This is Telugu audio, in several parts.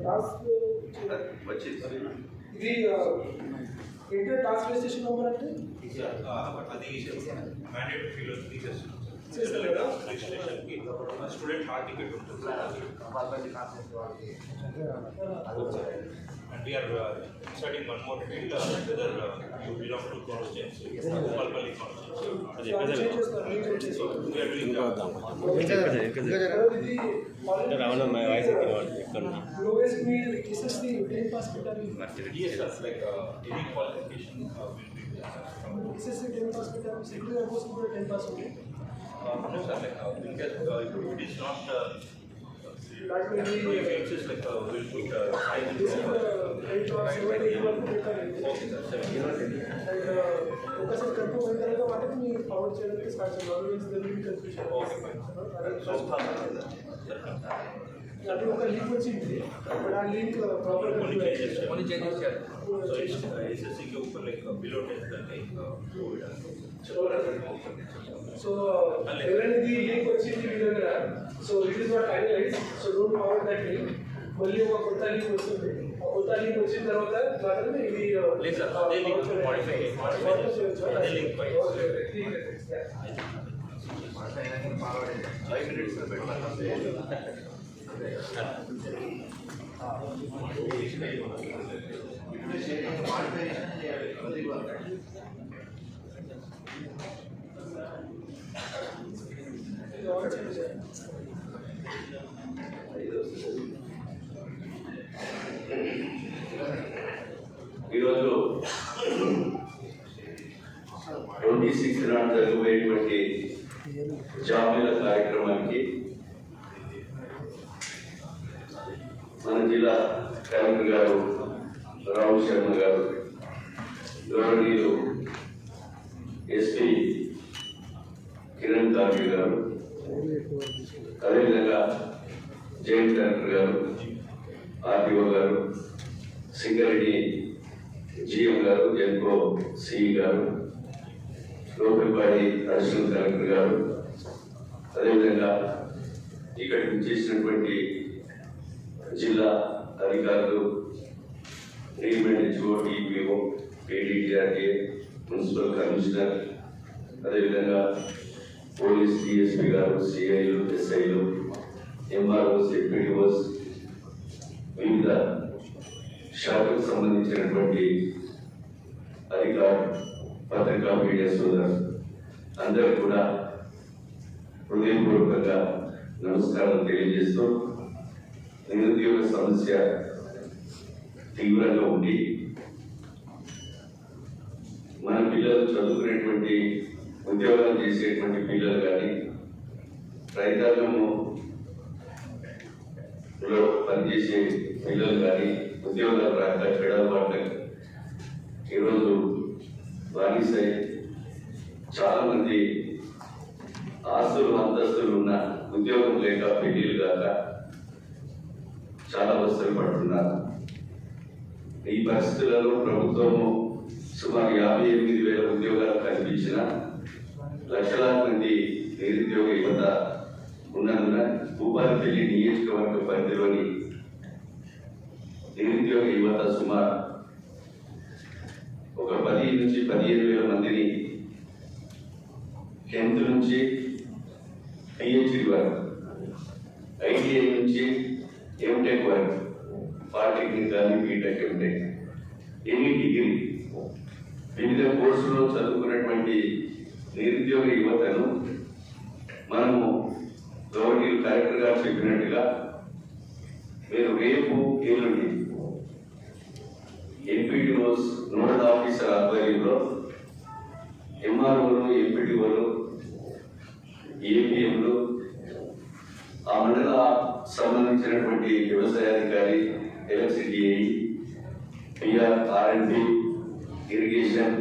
టాస్క్ వచ్చింది. ఇది ఏంటంటే టాస్క్ రిజిస్ట్రేషన్ నెంబర్ అంటే అది మ్యాండేటరీ ఫీల్ తీసేస్తున్నాం రిజిస్ట్రేషన్కి స్టూడెంట్ హాల్ టికెట్ ఉంటుంది. And we are inserting one more field whether you belong to constituency, Palpalli constituency. We are doing lowest mean SSC 10 pass పెట్టాలి. yes sir, like any qualification will be SSC 10 pass పెట్టాలి. సెకండరీ కోర్స్ కూడా 10 pass ఉంది. no sir, like because it is not that will be it is like we'll put high this is 8 or 7 వరకు పెట్టాలి. okay sir, 7 and ఒకసారి కన్ఫర్మ్ అయిన తర్వాత వాటిని మీరు ఫార్వర్డ్ చేయడానికి స్టార్ట్ చేయాలి. Always the link confusion. okay fine. అంటే ఒక లింక్ వచ్చింది, బట్ ఆ లింక్ ప్రాపర్గా only changes చేయాలి. so it's SSC के ऊपर like below 10 करके సో ఎవరైనా లింక్ వచ్చింది మీ దగ్గర, so it is not finalize, so don't forward that link. మళ్ళీ ఒక కొత్త లింక్ వస్తుంది. ఆ కొత్త లింక్ వచ్చిన తర్వాత మాత్రమే ఇది లేదు సార్, అదే లింక్ మోడిఫై అదే లింక్ పై 5 minutes ఈరోజు 26 నాడు జరగబోయేటువంటి జాబీల కార్యక్రమానికి మన జిల్లా కలెక్టర్ గారు రావు శర్మ గారు, గౌరవనీయులు ఎస్పీ కిరణ్ కావ్య గారు, అదేవిధంగా జాయింట్ కలెక్టర్ గారు, ఆర్టీఓ గారు, సింగరెడ్డి జిఎం గారు, జెన్కో సిఈ గారు, లోకల్పాడి అడిషనల్ కలెక్టర్ గారు, అదేవిధంగా ఇక్కడికి చేసినటువంటి జిల్లా అధికారులు, రీమెంట్ హెచ్ఓ, టీపీఓ, ఏడీటీఆర్ఏ, మున్సిపల్ కమిషనర్, అదేవిధంగా పోలీస్ డిఎస్పీ గారు, సిఐలు, ఎస్ఐలు, ఎంఆర్ఓస్, ఎంపీడీఓస్, వివిధ శాఖకు సంబంధించినటువంటి అధికారులు, పత్రికా మీడియా సోదరులు అందరూ కూడా హృదయపూర్వకంగా నమస్కారం తెలియజేస్తూ, నిరుద్యోగ సమస్య తీవ్రంగా ఉండి మన పిల్లలు చదువుకునేటువంటి ఉద్యోగాలు చేసేటువంటి పిల్లలు కానీ, రైతాంగంలో పనిచేసే పిల్లలు కానీ ఉద్యోగాలు రాక చెడల పడ్డారు. ఈరోజు బానిసై చాలామంది ఆస్తులు అంతస్తులు ఉన్న ఉద్యోగం లేక పెళ్లిలు కాక చాలా అవస్థలు పడుతున్నారు. ఈ పరిస్థితులలో ప్రభుత్వము సుమారు 58,000 ఉద్యోగాలు కల్పించిన లక్షలాది మంది నిరుద్యోగ యువత ఉన్నందున భూపాలపల్లి నియోజకవర్గ పరిధిలోని నిరుద్యోగ యువత సుమారు ఒక 10 నుంచి 15,000 మందిని 10th నుంచి పిహెచ్డి వరకు, ఐటీఐ నుంచి ఎంటెక్ వరకు, పాలిటెక్నిక్ కానీ బీటెక్, ఎంటెక్, ఎనీ డిగ్రీ వివిధ కోర్సులో చదువుకున్నటువంటి నిరుద్యోగ యువతను మనము గవర్నీయులు కలెక్టర్ గారు చెప్పినట్టుగా మీరు రేపు ఎల్లుండి ఎంపీడీఓస్ నోడల్ ఆఫీసర్ ఆధ్వర్యంలో ఎంఆర్ఓలు, ఎంపీడీఓలు, ఏపీఎంలు, ఆ మండల సంబంధించినటువంటి వ్యవసాయాధికారి, ఎలక్ట్రిసిటీ, పిఆర్, ఆర్ఎండ్బి, ఇరిగేషన్,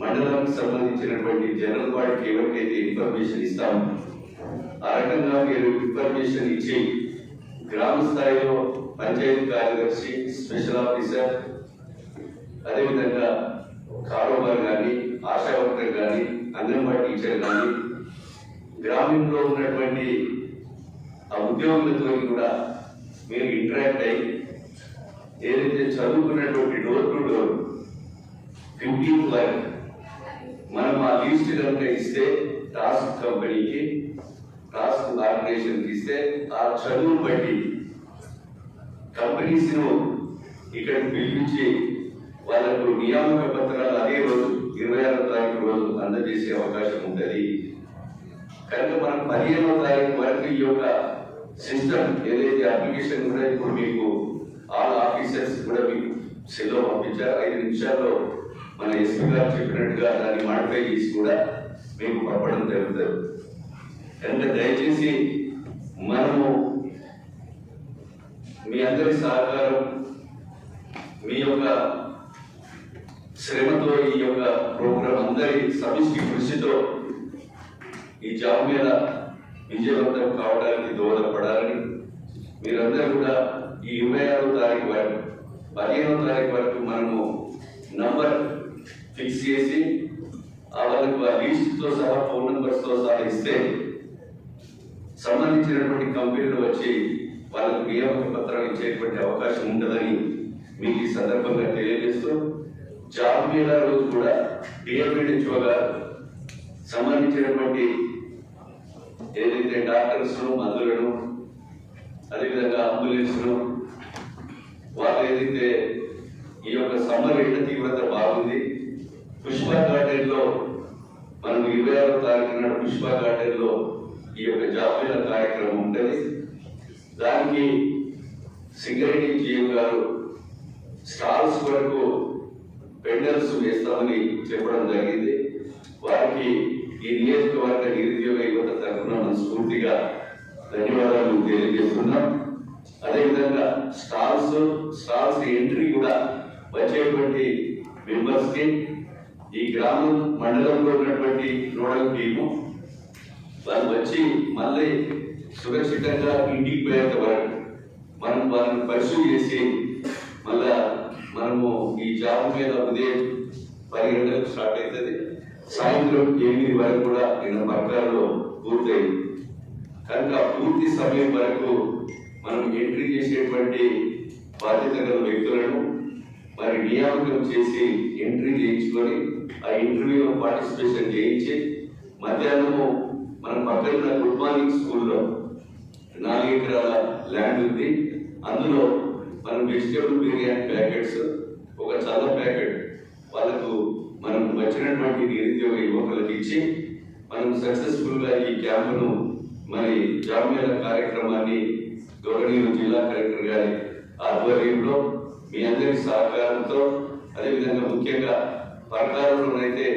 మండలానికి సంబంధించినటువంటి జనరల్ బాడీకి ఎవరికైతే ఇన్ఫర్మేషన్ ఇస్తామో ఆ రకంగా మీరు ఇన్ఫర్మేషన్ ఇచ్చి గ్రామ స్థాయిలో పంచాయతీ కార్యదర్శి, స్పెషల్ ఆఫీసర్, అదేవిధంగా కారోబార్ కానీ, ఆశా వర్కర్ కానీ, అంగన్వాడీ టీచర్ కానీ, గ్రామంలో ఉన్నటువంటి ఆ ఉద్యోగులతో కూడా మీరు ఇంటరాక్ట్ ఇంటరాక్ట్ అయ్యి ఏదైతే చదువుకున్నటువంటి డోర్ టు డోర్ 15th వరకు మనం ఆ లిస్ట్ కనుక ఇస్తే టాస్క్ కంపెనీకి టాస్క్ ఆర్గనైజేషన్కి ఇస్తే ఆ చదువును బట్టి కంపెనీస్ ను ఇక్కడికి పిలిపించి వాళ్ళకు నియామక పత్రాలు అదే రోజు 26వ తారీఖు రోజు అందజేసే అవకాశం ఉంటుంది. కనుక మనం 15వ తారీఖు వరకు ఈ యొక్క సిస్టమ్ ఏదైతే అప్లికేషన్ కూడా ఇప్పుడు మీకు ఆల్ ఆఫీసర్స్ కూడా మీకు సెల్లో పంపించారు. 5 నిమిషాల్లో మన ఎస్పీ గారు చెప్పినట్టుగా దాన్ని మాడిఫై చేసి కూడా మీకు పంపడం జరుగుతుంది. కనుక దయచేసి మనము మీ అందరి సహకారం, మీ యొక్క శ్రమతో ఈ యొక్క ప్రోగ్రాం అందరి సమిష్టి కృషితో ఈ జాబ్ మీద విజయవంతం కావడానికి దోహదపడాలని మీరందరూ కూడా ఈ 26వ తారీఖు వరకు 15వ తారీఖు వరకు మనము నంబర్ ఫిక్స్ చేసి వాళ్ళకు ఆ లిస్ట్తో సహా ఫోన్ నెంబర్స్తో సహా ఇస్తే సంబంధించినటువంటి కంపెనీలు వచ్చి వాళ్ళకు నియామక పత్రాలు ఇచ్చేటువంటి అవకాశం ఉంటుందని మీకు ఈ సందర్భంగా తెలియజేస్తూ జాబ్ మేళా రోజు కూడా డిఎంఈడిహెచ్ఓ గారు సంబంధించినటువంటి ఏదైతే డాక్టర్స్ మందులను అదేవిధంగా అంబులెన్స్ను వాళ్ళు ఏదైతే ఈ యొక్క సమ్మర్ ఎండ తీవ్రత బాగుంది, పుష్ప గార్డెన్ లో మనం 26వ తారీఖు నాడు పుష్ప గార్డెన్ లో ఈ యొక్క జాబ్ మేళా కార్యక్రమం ఉంటుంది. దానికి సింగరేణి జీఎం గారు స్టాల్స్ వరకు పెండల్స్ వేస్తామని చెప్పడం జరిగింది. వారికి ఈ నియోజకవర్గ నిరుద్యోగ యువత తరఫున మనస్ఫూర్తిగా ధన్యవాదాలు తెలియజేస్తున్నాం. అదేవిధంగా స్టాల్స్ ఎంట్రీ కూడా వచ్చేటువంటి మెంబర్స్ కి ఈ గ్రామం మండలంలో ఉన్నటువంటి నోడల్ టీము వాళ్ళు వచ్చి మళ్ళీ సురక్షితంగా ఇంటికి పోయేంత వరకు మనం వాళ్ళని పర్సూ చేసి మళ్ళా మనము ఈ జాబ్ మీద ఉదయం 10 గంటలకు స్టార్ట్ అవుతుంది, సాయంత్రం 8 వరకు కూడా నిన్న పక్కాలో పూర్తయింది. కనుక పూర్తి సమయం వరకు మనం ఎంట్రీ చేసేటువంటి బాధ్యత గల వ్యక్తులను మరి నియామకం చేసి ఎంట్రీ చేయించుకొని ఆ ఇంటర్వ్యూలో పార్టిసిపేషన్ చేయించి మధ్యాహ్నము మన పక్కన గుడ్ మార్నింగ్ స్కూల్లో 4 ఎకరాల ల్యాండ్ ఉంది. అందులో మనం వెజిటేబుల్ బిర్యానీ ప్యాకెట్స్, ఒక చల్ల ప్యాకెట్ వాళ్ళకు మనం వచ్చినటువంటి నిరుద్యోగ యువకులకు ఇచ్చి మనం సక్సెస్ఫుల్ గా ఈ క్యాంపును మరి జాబ్ మేళా కార్యక్రమాన్ని గౌరవనీయులు జిల్లా కలెక్టర్ గారి ఆధ్వర్యంలో మీ అందరి సహకారంతో, అదేవిధంగా ముఖ్యంగా పరకాలంలోనైతే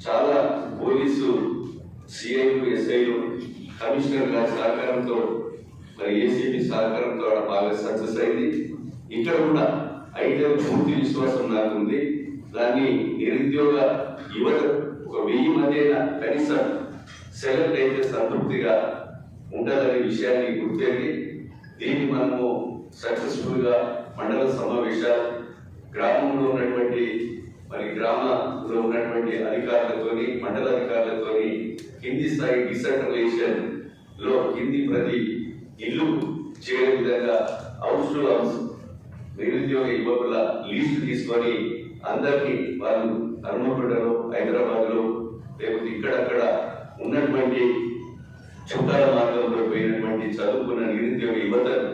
చాలా పోలీసు సిఐలు ఎస్ఐలు కమిషనర్ గారి సహకారంతో మరి ఏసీపీ సహకారంతో బాగా సక్సెస్ అయింది. ఇక్కడ కూడా అయితే పూర్తి విశ్వాసం నాకు ఉంది. దాన్ని నిరుద్యోగ యువత ఒక 1000 మంది కనీసం సెలెక్ట్ అయితే సంతృప్తిగా ఉంటుందనే విషయాన్ని గుర్తెరిగి దీన్ని మనము సక్సెస్ఫుల్ గా మండల సమావేశాలు గ్రామంలో ఉన్నటువంటి మరి గ్రామంలో ఉన్నటువంటి అధికారులతోని మండల అధికారులతోని కింది స్థాయి డిసెంట్రలైజేషన్ లో కింది ప్రతి ఇల్లు చేరే విధంగా హౌస్ టు హౌస్ నిరుద్యోగ యువకుల లిస్ట్ తీసుకొని అందరినీ వాళ్ళు హనుమకొండలో, హైదరాబాద్ లో, లేకపోతే ఇక్కడక్కడ ఉన్నటువంటి చుట్టాల మార్గంలో పోయినటువంటి చదువుకున్న నిరుద్యోగ యువతను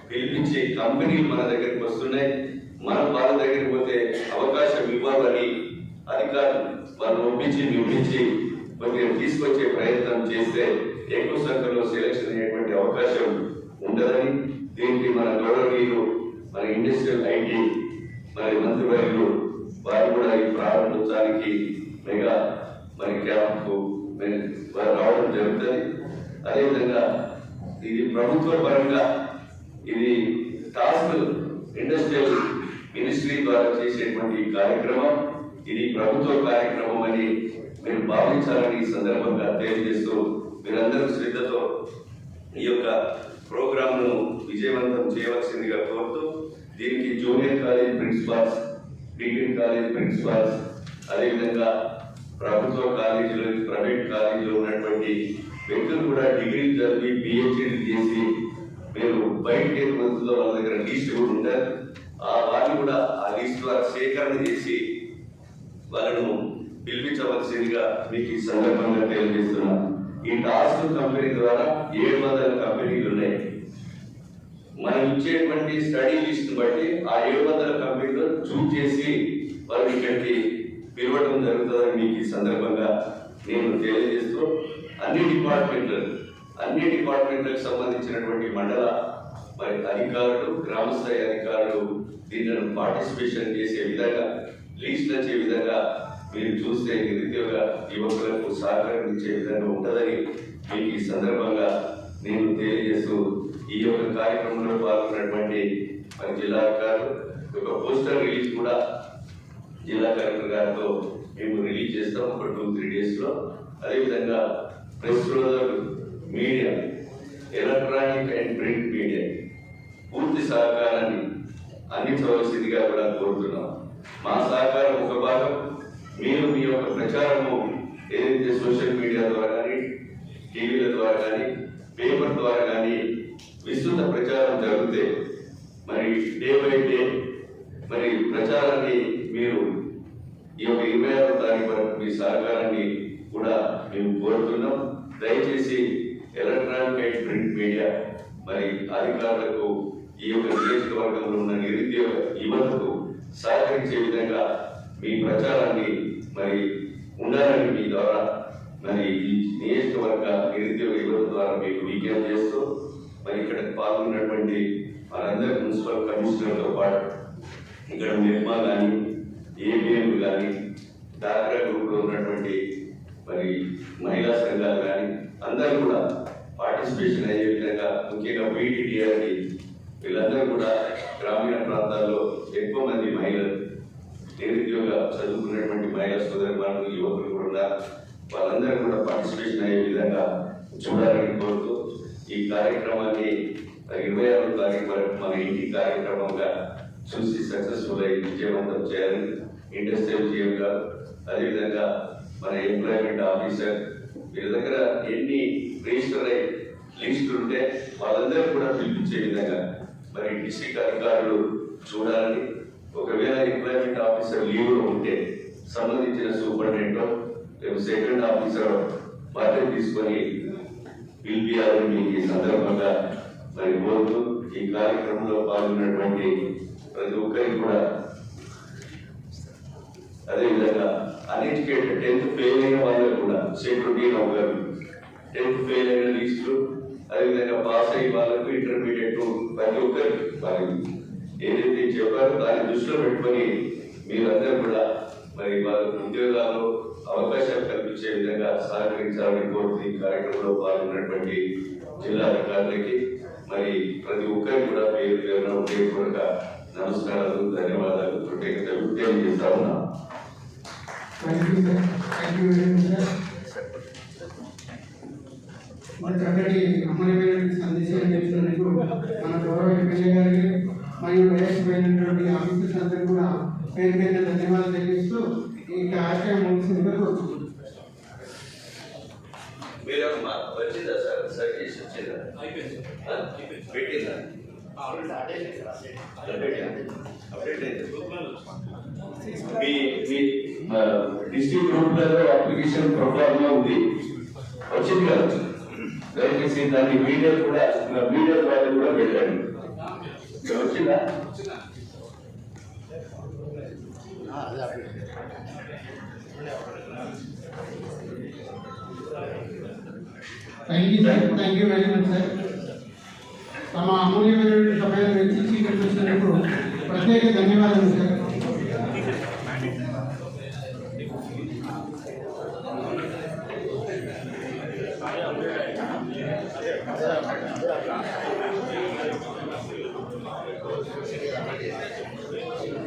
పిలిపించి కంపెనీలు మన దగ్గరికి వస్తున్నాయి, మనం వాళ్ళ దగ్గరికి పోతే అవకాశం ఇవ్వాలని అధికారులు వాళ్ళు ఒప్పించి కొద్దిగా తీసుకొచ్చే ప్రయత్నం చేస్తే ఎక్కువ సంఖ్యలో సెలక్షన్ అయ్యేటువంటి అవకాశం ఉంటుందని దీనికి మన గౌరవనీయులు మన ఇండస్ట్రియల్ ఐటీ మరి మంత్రివర్యులు వారు కూడా ఈ ప్రారంభోత్సవానికి మెగా మరి క్యాంప్కు రావడం జరుగుతుంది. అదేవిధంగా ఇది ప్రభుత్వ పరంగా ఇది టాస్క్ ఇండస్ట్రియల్ మినిస్ట్రీ ద్వారా చేసేటువంటి కార్యక్రమం, ఇది ప్రభుత్వ కార్యక్రమం అని మీరు భావించాలని ఈ సందర్భంగా తెలియజేస్తూ మీరందరూ శ్రద్ధతో ఈ యొక్క ప్రోగ్రామ్ ను విజయవంతం చేయవలసిందిగా కోరుతూ దీనికి junior college principals, degree college principals, అదేవిధంగా ప్రభుత్వ కాలేజీలో ప్రైవేట్ కాలేజీలో ఉన్నటువంటి వ్యక్తులు కూడా డిగ్రీ చదివి పిహెచ్డీ చేసి మీరు బయటకి ఏది వస్తుందో వాళ్ళ దగ్గర లిస్ట్ కూడా ఉంటారు. వాళ్ళు కూడా ఆ లిస్ట్ ద్వారా సేకరణ చేసి వాళ్ళను పిలిపించవలసిందిగా మీకు ఈ సందర్భంగా తెలియజేస్తున్నాను. ఈ టాస్క్ కంపెనీ ద్వారా 700 కంపెనీలు ఉన్నాయి. మనం ఇచ్చేటువంటి స్టడీ లిస్ట్ బట్టి ఆ 700 కంపెనీలు చూస్ చేసి వాళ్ళు ఇక్కడికి పిలవడం జరుగుతుందని మీకు ఈ సందర్భంగా నేను తెలియజేస్తూ అన్ని డిపార్ట్మెంట్లకు సంబంధించినటువంటి మండల మరి అధికారులు, గ్రామ స్థాయి అధికారులు దీనిని పార్టిసిపేషన్ చేసే విధంగా లిస్ట్ వచ్చే విధంగా మీరు చూస్తే నిరుద్యోగ యువకులకు సహకరించే విధంగా ఉంటుందని మీకు ఈ సందర్భంగా నేను తెలియజేస్తూ ఈ యొక్క కార్యక్రమంలో పాల్గొన్నటువంటి మన జిల్లా అధికారులు ఒక పోస్టర్ రిలీజ్ కూడా జిల్లా కలెక్టర్ గారితో మేము రిలీజ్ చేస్తాం ఒక 2-3 డేస్లో. అదేవిధంగా ప్రెస్ సోదరులు, media, electronic and print media పూర్తి సహకారాన్ని అందించవలసిందిగా కూడా కోరుతున్నాం. మా సహకారం ఒక భాగం, మీరు మీ యొక్క ప్రచారము ఏదైతే సోషల్ మీడియా ద్వారా కానీ, టీవీల ద్వారా కానీ, పేపర్ ద్వారా కానీ విస్తృత ప్రచారం జరిగితే మరి డే బై డే మరి ప్రచారాన్ని మీరు ఈ యొక్క 26వ తారీఖు వరకు మీ సహకారాన్ని కూడా మేము కోరుతున్నాం. దయచేసి ఎలక్ట్రానిక్ అండ్ ప్రింట్ మీడియా మరి అధికారులకు ఈ యొక్క నియోజకవర్గంలో ఉన్న నిరుద్యోగ యువతకు సహకరించే విధంగా మీ ప్రచారాన్ని మరి ఉండాలని మీ ద్వారా మరి ఈ నియోజకవర్గ నిరుద్యోగ యువత ద్వారా మీకు విజ్ఞప్తి చేస్తూ మరి ఇక్కడ పాల్గొన్నటువంటి మనందరి మున్సిపల్ కమిషనర్తో పాటు ఇక్కడ నిర్మా కానీ, ఏబిఎం కానీ, డాక్రా గ్రూప్లో ఉన్నటువంటి మరి మహిళా సంఘాలు కానీ అందరూ కూడా పార్టిసిపేషన్ అయ్యే విధంగా, ముఖ్యంగా బీటీడీఆర్ని వీళ్ళందరూ కూడా గ్రామీణ ప్రాంతాల్లో ఎక్కువ మంది మహిళలు, నిరుద్యోగ చదువుకున్నటువంటి మహిళా సోదరులు, యువకులు కూడా ఉన్నారు. వాళ్ళందరూ కూడా పార్టిసిపేషన్ అయ్యే విధంగా చూడాలని కోరుతూ ఈ కార్యక్రమాన్ని 26వ తారీఖు వరకు మన ఇంటి కార్యక్రమంగా చూసి సక్సెస్ఫుల్ అయ్యి విజయవంతం చేయాలని ఇండస్ట్రియల్ జీఎం గారు, అదేవిధంగా మన ఎంప్లాయ్మెంట్ ఆఫీసర్ వీరి దగ్గర ఎన్ని రిజిస్టర్ అయ్యి లిస్టులు ఉంటే వాళ్ళందరూ కూడా పిలిపించే విధంగా మరి డిస్ట్రిక్ట్ అధికారులు చూడాలని, ఒకవేళ ఎంప్లాయ్మెంట్ ఆఫీసర్ లీవ్లో ఉంటే సంబంధించిన సూపరింటెండెంట్ లేదా సెకండ్ ఆఫీసర్ బాధ్యత తీసుకొని పిలిపియాలని మీకు ఈ సందర్భంగా మరి కోరుతూ ఈ కార్యక్రమంలో పాల్గొన్నటువంటి ప్రతి ఒక్కరికి కూడా, అదేవిధంగా అన్ఎడ్యుకేటెడ్ 10th ఫెయిల్ అయిన వాళ్ళకు కూడా సెక్యూరిటీ నౌకరు, 10th ఫెయిల్ అయిన లిస్టులు, అదేవిధంగా పాస్ అయ్యే వాళ్ళకు ఇంటర్మీడియట్ ప్రతి ఒక్కరికి వాళ్ళకి ఏదైతే చెప్పారో దాన్ని దృష్టిలో పెట్టుకొని మీరందరూ కూడా మరి వాళ్ళకు ఉద్యోగాలు అవకాశాలు కల్పించే విధంగా సహకరించాలని కోరుతూ ఈ కార్యక్రమంలో పాల్గొన్నటువంటి జిల్లా అధికారులకి మరి ప్రతి ఒక్కరికి కూడా పేరు పేరున ఉదయపూర్వక నమస్కారాలు, ధన్యవాదాలు, కృతజ్ఞతలు తెలియజేస్తా ఉన్నాం. మరి చక్కటి అమూల్యమైన సందేశాలు చెప్తున్నందుకు మన గౌరవ ఎమ్మెల్యే గారికి మరియు వయస్సుపోయినటువంటి ఆఫీసర్స్ అందరూ కూడా పేరు పేరున ధన్యవాదాలు తెలియజేస్తూ ఈ కార్యక్రమం ముగిసిందిగా కోరుతున్నాను. వచ్చిందా సార్? సర్వీస్ వచ్చిందా? పెట్టిందా? మీ డిస్ట్రిక్ట్ గ్రూప్లలో అప్లికేషన్ ప్రోగ్రామ్ ఉంది, వచ్చింది కదా? దయచేసి దాన్ని మీడియా ద్వారా కూడా పెట్టండి. వచ్చిందా? Thank you sir, thank you very much sir. తమ అమూల్యమైనటువంటి సమయాన్ని వెచ్చించి ఇక్కడికి వచ్చినందుకు ప్రత్యేక ధన్యవాదాలు సార్.